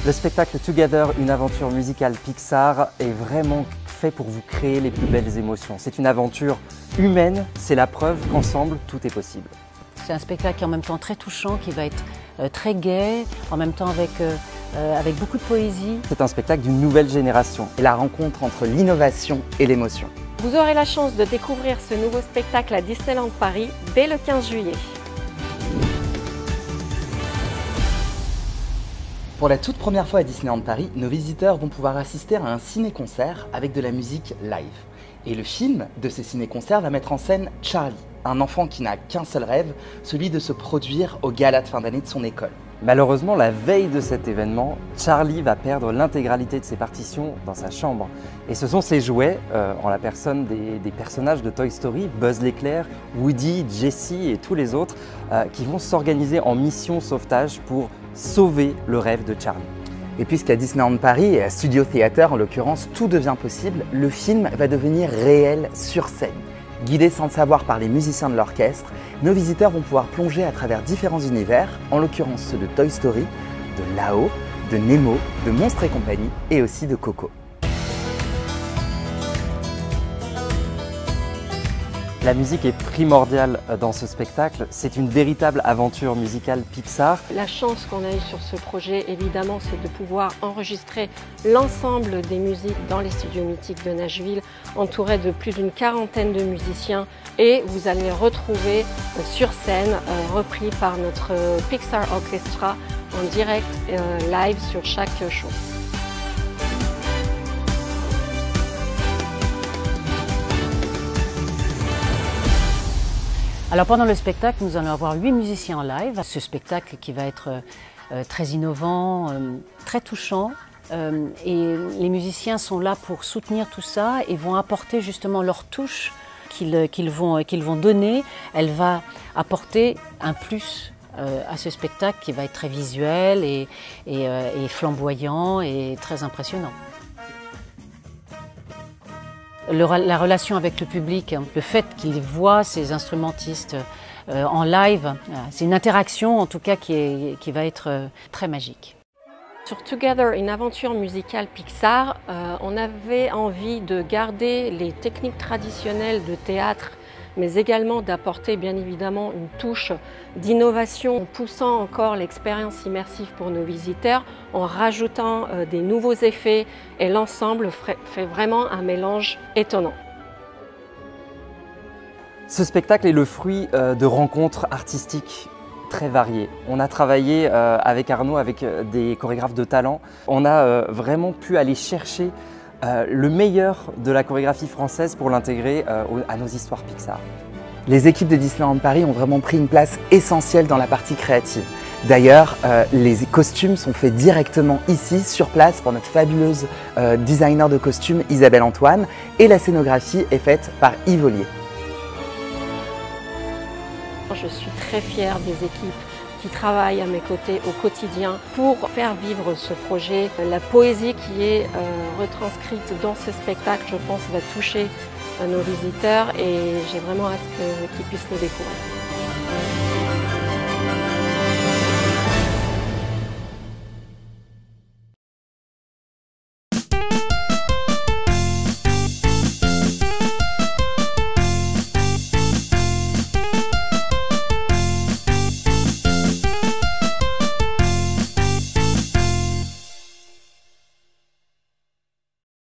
Le spectacle Together, une aventure musicale Pixar est vraiment fait pour vous créer les plus belles émotions. C'est une aventure humaine, c'est la preuve qu'ensemble, tout est possible. C'est un spectacle qui est en même temps très touchant, qui va être très gai, en même temps avec beaucoup de poésie. C'est un spectacle d'une nouvelle génération et la rencontre entre l'innovation et l'émotion. Vous aurez la chance de découvrir ce nouveau spectacle à Disneyland Paris dès le 15 juillet. Pour la toute première fois à Disneyland Paris, nos visiteurs vont pouvoir assister à un ciné-concert avec de la musique live. Et le film de ce ciné-concert va mettre en scène Charlie, un enfant qui n'a qu'un seul rêve, celui de se produire au gala de fin d'année de son école. Malheureusement, la veille de cet événement, Charlie va perdre l'intégralité de ses partitions dans sa chambre. Et ce sont ses jouets, en la personne des personnages de Toy Story, Buzz l'éclair, Woody, Jessie et tous les autres, qui vont s'organiser en mission sauvetage pour sauver le rêve de Charlie. Et puisqu'à Disneyland Paris et à Studio Theater en l'occurrence, tout devient possible, le film va devenir réel sur scène. Guidés sans le savoir par les musiciens de l'orchestre, nos visiteurs vont pouvoir plonger à travers différents univers, en l'occurrence ceux de Toy Story, de Lao, de Nemo, de Monstres et compagnie et aussi de Coco. La musique est primordiale dans ce spectacle, c'est une véritable aventure musicale Pixar. La chance qu'on a eue sur ce projet, évidemment, c'est de pouvoir enregistrer l'ensemble des musiques dans les studios mythiques de Nashville, entouré de plus d'une quarantaine de musiciens, et vous allez les retrouver sur scène, repris par notre Pixar Orchestra en direct live sur chaque show. Alors pendant le spectacle, nous allons avoir 8 musiciens en live. Ce spectacle qui va être très innovant, très touchant. Et les musiciens sont là pour soutenir tout ça et vont apporter justement leur touche qu'ils vont donner. Elle va apporter un plus à ce spectacle qui va être très visuel et flamboyant et très impressionnant. La relation avec le public, le fait qu'ils voient ces instrumentistes en live, c'est une interaction en tout cas qui va être très magique. Sur Together, une aventure musicale Pixar, on avait envie de garder les techniques traditionnelles de théâtre, mais également d'apporter bien évidemment une touche d'innovation en poussant encore l'expérience immersive pour nos visiteurs, en rajoutant des nouveaux effets, et l'ensemble fait vraiment un mélange étonnant. Ce spectacle est le fruit de rencontres artistiques très variées. On a travaillé avec Arnaud, avec des chorégraphes de talent. On a vraiment pu aller chercher le meilleur de la chorégraphie française pour l'intégrer à nos histoires Pixar. Les équipes de Disneyland Paris ont vraiment pris une place essentielle dans la partie créative. D'ailleurs, les costumes sont faits directement ici, sur place, par notre fabuleuse designer de costumes Isabelle Antoine, et la scénographie est faite par Yves Ollier. Je suis très fière des équipes qui travaillent à mes côtés au quotidien pour faire vivre ce projet. La poésie qui est retranscrite dans ce spectacle, je pense, va toucher nos visiteurs et j'ai vraiment hâte qu'ils puissent le découvrir.